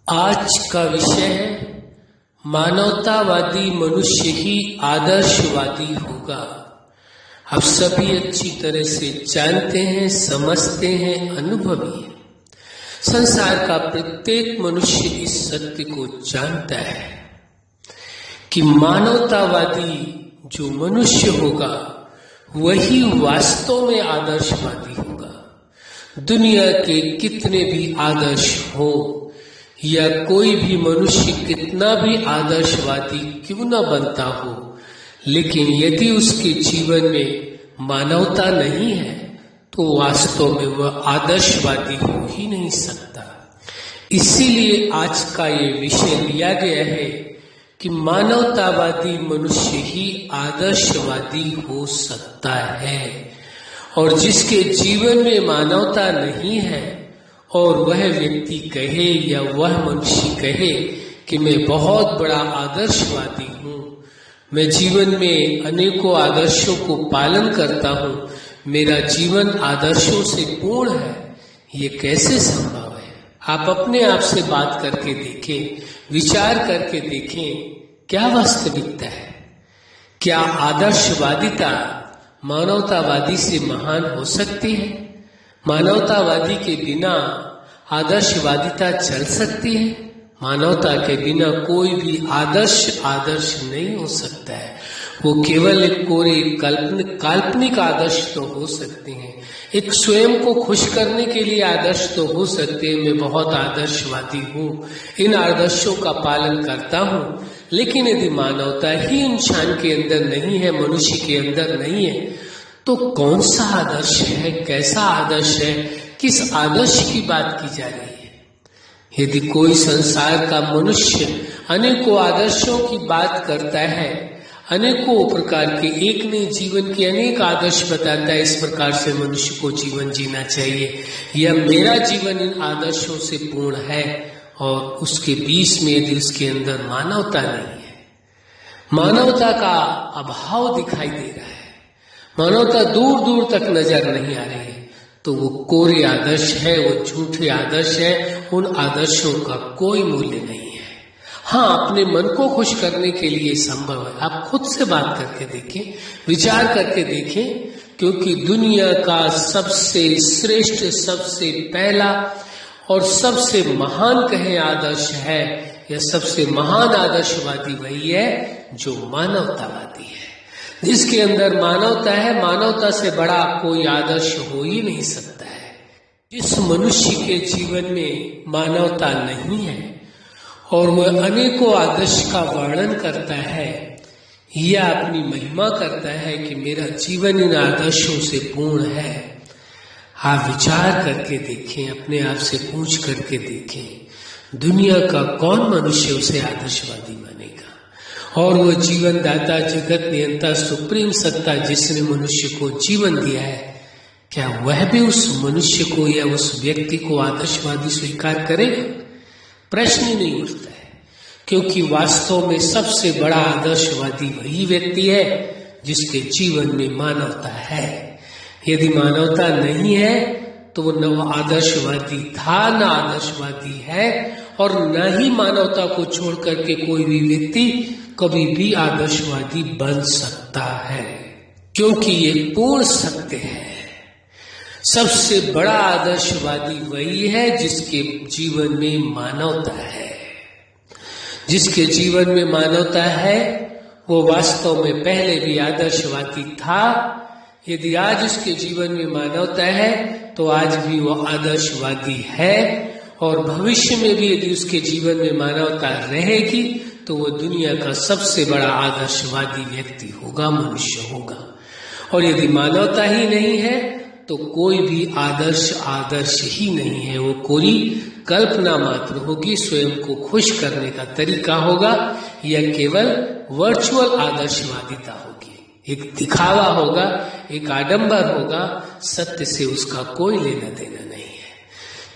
आज का विषय है मानवतावादी मनुष्य ही आदर्शवादी होगा। आप सभी अच्छी तरह से जानते हैं, समझते हैं, अनुभवी हैं। संसार का प्रत्येक मनुष्य इस सत्य को जानता है कि मानवतावादी जो मनुष्य होगा वही वास्तव में आदर्शवादी होगा। दुनिया के कितने भी आदर्श हो या कोई भी मनुष्य कितना भी आदर्शवादी क्यों न बनता हो, लेकिन यदि उसके जीवन में मानवता नहीं है तो वास्तव में वह आदर्शवादी हो ही नहीं सकता। इसीलिए आज का ये विषय लिया गया है कि मानवतावादी मनुष्य ही आदर्शवादी हो सकता है। और जिसके जीवन में मानवता नहीं है और वह व्यक्ति कहे या वह मनुष्य कहे कि मैं बहुत बड़ा आदर्शवादी हूँ, मैं जीवन में अनेकों आदर्शों को पालन करता हूँ, मेरा जीवन आदर्शों से पूर्ण है, ये कैसे संभव है? आप अपने आप से बात करके देखें, विचार करके देखें, क्या वास्तविकता है? क्या आदर्शवादिता मानवतावादी से महान हो सकती है? मानवतावादी के बिना आदर्शवादिता चल सकती है? मानवता के बिना कोई भी आदर्श नहीं हो सकता है। वो केवल एक कोरे काल्पनिक आदर्श तो हो सकते हैं, एक स्वयं को खुश करने के लिए आदर्श तो हो सकते हैं। मैं बहुत आदर्शवादी हूँ, इन आदर्शों का पालन करता हूँ, लेकिन यदि मानवता ही इंसान के अंदर नहीं है, मनुष्य के अंदर नहीं है, तो कौन सा आदर्श है? कैसा आदर्श है? किस आदर्श की बात की जा रही है? यदि कोई संसार का मनुष्य अनेकों आदर्शों की बात करता है, अनेकों प्रकार के, एक ने जीवन के अनेक आदर्श बताता है, इस प्रकार से मनुष्य को जीवन जीना चाहिए, या मेरा जीवन इन आदर्शों से पूर्ण है, और उसके बीच में यदि उसके अंदर मानवता नहीं है, मानवता का अभाव दिखाई दे रहा है, मानवता दूर दूर तक नजर नहीं आ रही है, तो वो कोरे आदर्श है, वो झूठे आदर्श है, उन आदर्शों का कोई मूल्य नहीं है। हाँ, अपने मन को खुश करने के लिए संभव है। आप खुद से बात करके देखें, विचार करके देखें, क्योंकि दुनिया का सबसे श्रेष्ठ, सबसे पहला और सबसे महान कहें आदर्श है, या सबसे महान आदर्शवादी वही है जो मानवतावादी है, जिसके अंदर मानवता है। मानवता से बड़ा कोई आदर्श हो ही नहीं सकता है। जिस मनुष्य के जीवन में मानवता नहीं है और वह अनेकों आदर्श का वर्णन करता है या अपनी महिमा करता है कि मेरा जीवन इन आदर्शों से पूर्ण है, आप विचार करके देखें, अपने आप से पूछ करके देखें, दुनिया का कौन मनुष्य उसे आदर्शवादी मानेगा? और वह जीवन दाता, जगत नियंता, सुप्रीम सत्ता जिसने मनुष्य को जीवन दिया है, क्या वह भी उस मनुष्य को या उस व्यक्ति को आदर्शवादी स्वीकार करेगा? प्रश्न ही नहीं उठता है, क्योंकि वास्तव में सबसे बड़ा आदर्शवादी वही व्यक्ति है जिसके जीवन में मानवता है। यदि मानवता नहीं है तो वो न आदर्शवादी था, न आदर्शवादी है, और न ही मानवता को छोड़ करके कोई भी व्यक्ति कभी भी आदर्शवादी बन सकता है, क्योंकि ये पूर्ण सत्य है। सबसे बड़ा आदर्शवादी वही है जिसके जीवन में मानवता है। जिसके जीवन में मानवता है वो वास्तव में पहले भी आदर्शवादी था। यदि आज उसके जीवन में मानवता है तो आज भी वो आदर्शवादी है, और भविष्य में भी यदि उसके जीवन में मानवता रहेगी तो वो दुनिया का सबसे बड़ा आदर्शवादी व्यक्ति होगा, मनुष्य होगा। और यदि मानवता ही नहीं है तो कोई भी आदर्श ही नहीं है, वो कोई कल्पना मात्र होगी, स्वयं को खुश करने का तरीका होगा, या केवल वर्चुअल आदर्शवादिता होगी, एक दिखावा होगा, एक आडंबर होगा, सत्य से उसका कोई लेना देना नहीं है।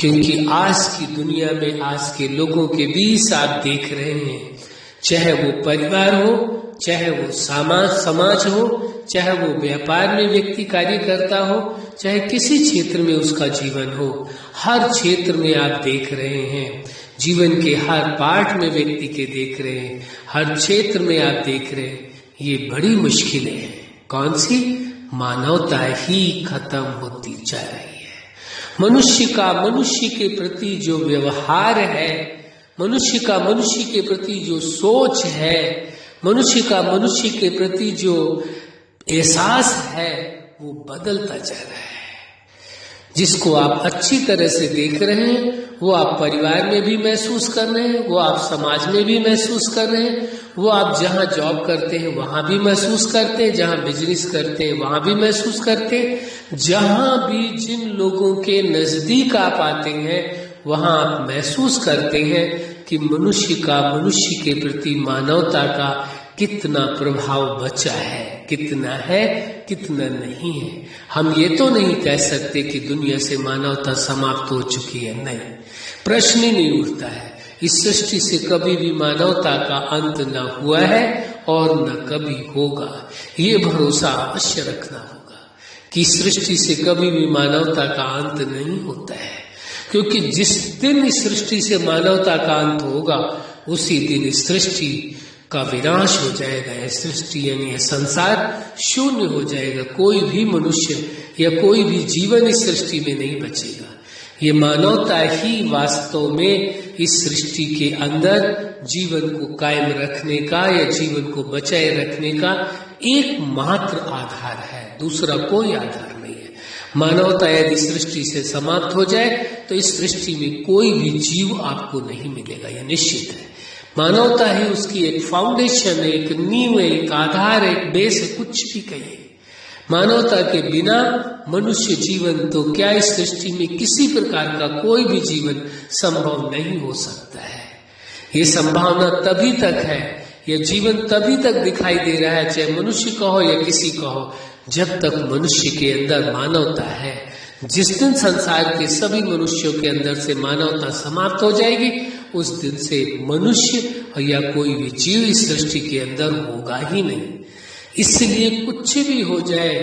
क्योंकि आज की दुनिया में, आज के लोगों के बीच आप देख रहे हैं, चाहे वो परिवार हो, चाहे वो समाज हो, चाहे वो व्यापार में व्यक्ति कार्य करता हो, चाहे किसी क्षेत्र में उसका जीवन हो, हर क्षेत्र में आप देख रहे हैं जीवन के हर पार्ट में व्यक्ति के देख रहे हैं, हर क्षेत्र में आप देख रहे हैं, ये बड़ी मुश्किलें हैं। कौन सी? मानवता ही खत्म होती जा रही है। मनुष्य का मनुष्य के प्रति जो व्यवहार है, मनुष्य का मनुष्य के प्रति जो सोच है, मनुष्य का मनुष्य के प्रति जो एहसास है, वो बदलता जा रहा है। जिसको आप अच्छी तरह से देख रहे हैं वो आप परिवार में भी महसूस कर रहे हैं, वो आप समाज में भी महसूस कर रहे हैं, वो आप जहाँ जॉब करते हैं वहां भी महसूस करते हैं, जहाँ बिजनेस करते हैं वहां भी महसूस करते हैं। जहां भी जिन लोगों के नजदीक आप आते हैं वहां आप महसूस करते हैं कि मनुष्य का मनुष्य के प्रति मानवता का कितना प्रभाव बचा है, कितना है, कितना नहीं है। हम ये तो नहीं कह सकते कि दुनिया से मानवता समाप्त हो चुकी है, नहीं, प्रश्न ही नहीं उठता है। इस सृष्टि से कभी भी मानवता का अंत न हुआ है और न कभी होगा। ये भरोसा अवश्य रखना होगा कि सृष्टि से कभी भी मानवता का अंत नहीं होता है, क्योंकि जिस दिन इस सृष्टि से मानवता का अंत होगा उसी दिन इस सृष्टि का विनाश हो जाएगा। यह सृष्टि यानी यह संसार शून्य हो जाएगा। कोई भी मनुष्य या कोई भी जीवन इस सृष्टि में नहीं बचेगा। ये मानवता ही वास्तव में इस सृष्टि के अंदर जीवन को कायम रखने का या जीवन को बचाए रखने का एकमात्र आधार है, दूसरा कोई आधार नहीं है। मानवता यदि सृष्टि से समाप्त हो जाए तो इस सृष्टि में कोई भी जीव आपको नहीं मिलेगा, यह निश्चित है। मानवता ही उसकी एक फाउंडेशन है, एक नींव है, एक आधार है, एक बेस है, कुछ भी कहिए। मानवता के बिना मनुष्य जीवन तो क्या इस सृष्टि में किसी प्रकार का कोई भी जीवन संभव नहीं हो सकता है। ये संभावना तभी तक है, यह जीवन तभी तक दिखाई दे रहा है, चाहे मनुष्य का हो या किसी का हो, जब तक मनुष्य के अंदर मानवता है। जिस दिन संसार के सभी मनुष्यों के अंदर से मानवता समाप्त हो जाएगी उस दिन से मनुष्य या कोई भी जीव इस सृष्टि के अंदर होगा ही नहीं। इसलिए कुछ भी हो जाए,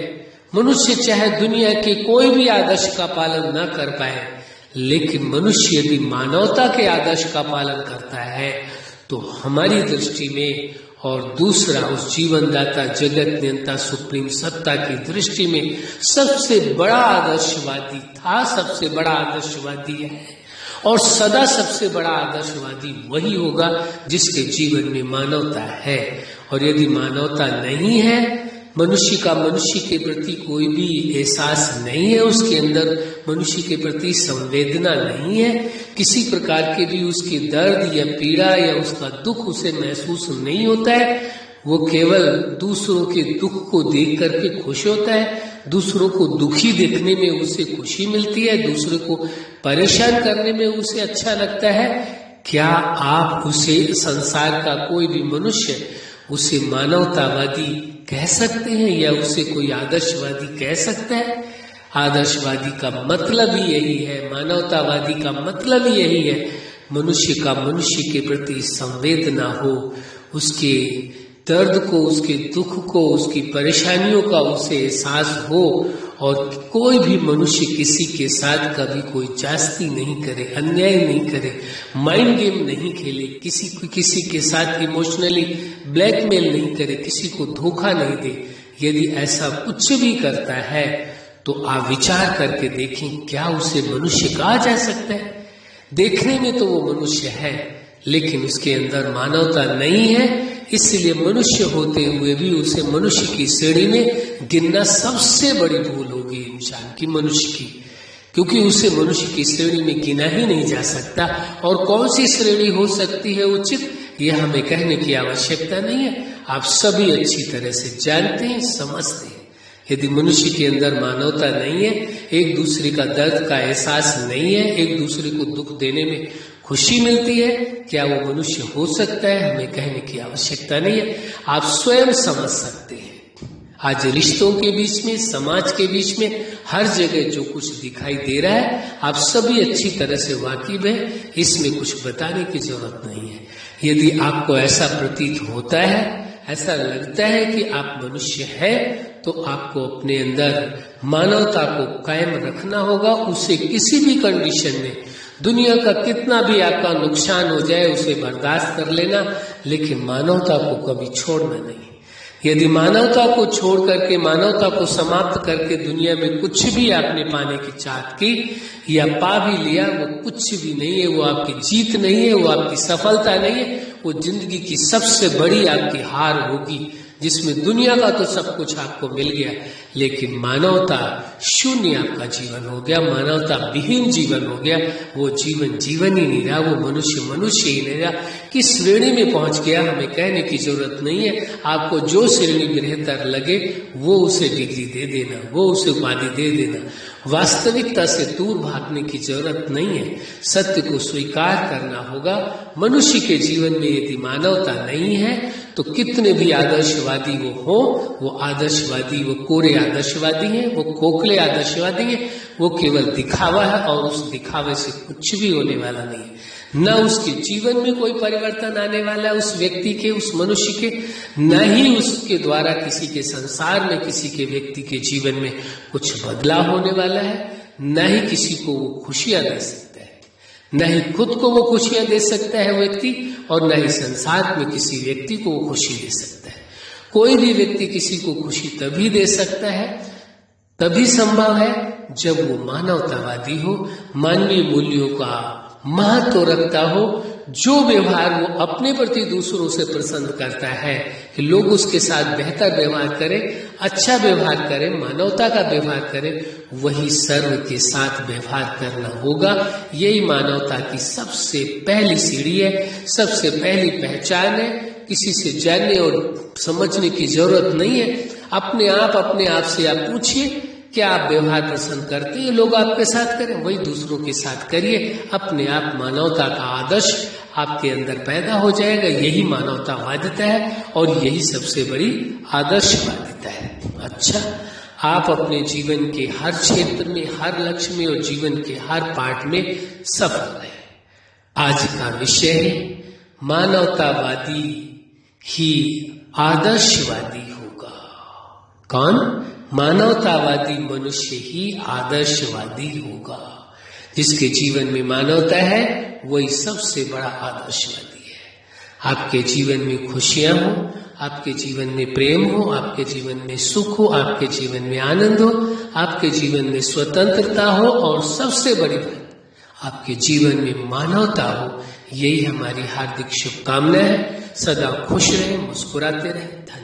मनुष्य चाहे दुनिया के कोई भी आदर्श का पालन न कर पाए, लेकिन मनुष्य यदि मानवता के आदर्श का पालन करता है तो हमारी दृष्टि में, और दूसरा उस जीवनदाता जगत नियंता सुप्रीम सत्ता की दृष्टि में सबसे बड़ा आदर्शवादी था, सबसे बड़ा आदर्शवादी है और सदा सबसे बड़ा आदर्शवादी वही होगा जिसके जीवन में मानवता है। और यदि मानवता नहीं है, मनुष्य का मनुष्य के प्रति कोई भी एहसास नहीं है, उसके अंदर मनुष्य के प्रति संवेदना नहीं है, किसी प्रकार के भी उसके दर्द या पीड़ा या उसका दुख उसे महसूस नहीं होता है, वो केवल दूसरों के दुख को देख करके खुश होता है, दूसरों को दुखी देखने में उसे खुशी मिलती है, दूसरे को परेशान करने में उसे अच्छा लगता है। क्या आप उसे, संसार का कोई भी मनुष्य उसे मानवतावादी कह सकते हैं या उसे कोई आदर्शवादी कह सकता है? आदर्शवादी का मतलब ही यही है, मानवतावादी का मतलब ही यही है, मनुष्य का मनुष्य के प्रति संवेदना हो, उसके दर्द को, उसके दुख को, उसकी परेशानियों का उसे एहसास हो, और कोई भी मनुष्य किसी के साथ कभी कोई जास्ती नहीं करे, अन्याय नहीं करे, माइंड गेम नहीं खेले, किसी के साथ इमोशनली ब्लैकमेल नहीं करे, किसी को धोखा नहीं दे। यदि ऐसा कुछ भी करता है तो आप विचार करके देखें, क्या उसे मनुष्य कहा जा सकता है? देखने में तो वो मनुष्य है, लेकिन उसके अंदर मानवता नहीं है। इसलिए मनुष्य होते हुए भी उसे मनुष्य की श्रेणी में गिनना सबसे बड़ी भूल होगी इंसान की, मनुष्य की, क्योंकि उसे मनुष्य की श्रेणी में गिना ही नहीं जा सकता। और कौन सी श्रेणी हो सकती है उचित, यह हमें कहने की आवश्यकता नहीं है, आप सभी अच्छी तरह से जानते हैं, समझते हैं। यदि मनुष्य के अंदर मानवता नहीं है, एक दूसरे का दर्द का एहसास नहीं है, एक दूसरे को दुख देने में खुशी मिलती है, क्या वो मनुष्य हो सकता है? हमें कहने की आवश्यकता नहीं है, आप स्वयं समझ सकते हैं। आज रिश्तों के बीच में, समाज के बीच में, हर जगह जो कुछ दिखाई दे रहा है आप सभी अच्छी तरह से वाकिफ हैं, इसमें कुछ बताने की जरूरत नहीं है। यदि आपको ऐसा प्रतीत होता है, ऐसा लगता है कि आप मनुष्य हैं, तो आपको अपने अंदर मानवता को कायम रखना होगा, उसे किसी भी कंडीशन में दुनिया का कितना भी आपका नुकसान हो जाए उसे बर्दाश्त कर लेना, लेकिन मानवता को कभी छोड़ना नहीं। यदि मानवता को छोड़ करके, मानवता को समाप्त करके दुनिया में कुछ भी आपने पाने की चाहत की या पा भी लिया, वो कुछ भी नहीं है, वो आपकी जीत नहीं है, वो आपकी सफलता नहीं है, वो जिंदगी की सबसे बड़ी आपकी हार होगी, जिसमें दुनिया का तो सब कुछ आपको मिल गया, लेकिन मानवता शून्य आपका जीवन हो गया, मानवता विहीन जीवन हो गया। वो जीवन जीवन ही नहीं रहा, वो मनुष्य मनुष्य ही नहीं रहा। किस श्रेणी में पहुंच गया हमें कहने की जरूरत नहीं है। आपको जो श्रेणी बेहतर लगे वो उसे डिग्री दे देना, वो उसे उपाधि दे देना। वास्तविकता से दूर भागने की जरूरत नहीं है, सत्य को स्वीकार करना होगा। मनुष्य के जीवन में यदि मानवता नहीं है तो कितने भी आदर्शवादी वो हो, वो आदर्शवादी, वो कोरे आदर्शवादी हैं, वो खोखले आदर्शवादी हैं, वो केवल दिखावा है और उस दिखावे से कुछ भी होने वाला नहीं है। न उसके जीवन में कोई परिवर्तन आने वाला है, उस व्यक्ति के, उस मनुष्य के, न ही उसके द्वारा किसी के संसार में, किसी के व्यक्ति के जीवन में कुछ बदलाव होने वाला है, न ही किसी को वो खुशियां दे सकता है, न ही खुद को वो खुशियां दे सकता है व्यक्ति, और न ही संसार में किसी व्यक्ति को वो खुशी दे सकता है। कोई भी व्यक्ति किसी को खुशी तभी दे सकता है, तभी संभव है जब वो मानवतावादी हो, मानवीय मूल्यों का महत्व रखता हो, जो व्यवहार वो अपने प्रति दूसरों से पसंद करता है कि लोग उसके साथ बेहतर व्यवहार करें, अच्छा व्यवहार करें, मानवता का व्यवहार करें, वही सर्व के साथ व्यवहार करना होगा। यही मानवता की सबसे पहली सीढ़ी है, सबसे पहली पहचान है। किसी से जानने और समझने की जरूरत नहीं है। अपने आप से आप पूछिए क्या आप व्यवहार पसंद करते हैं लोग आपके साथ करें, वही दूसरों के साथ करिए। अपने आप मानवता का आदर्श आपके अंदर पैदा हो जाएगा। यही मानवतावादिता है और यही सबसे बड़ी आदर्शवादिता है। अच्छा, आप अपने जीवन के हर क्षेत्र में, हर लक्ष्य में और जीवन के हर पार्ट में सफल रहे। आज का विषय है मानवतावादी ही आदर्शवादी होगा। कौन? मानवतावादी मनुष्य ही आदर्शवादी होगा। जिसके जीवन में मानवता है वही सबसे बड़ा आदर्शवादी है। आपके जीवन में खुशियां हो, आपके जीवन में प्रेम हो, आपके जीवन में सुख हो, आपके जीवन में आनंद हो, आपके जीवन में स्वतंत्रता हो, और सबसे बड़ी बात आपके जीवन में मानवता हो। यही हमारी हार्दिक शुभकामना है। सदा खुश रहें, मुस्कुराते रहें। धन्यवाद।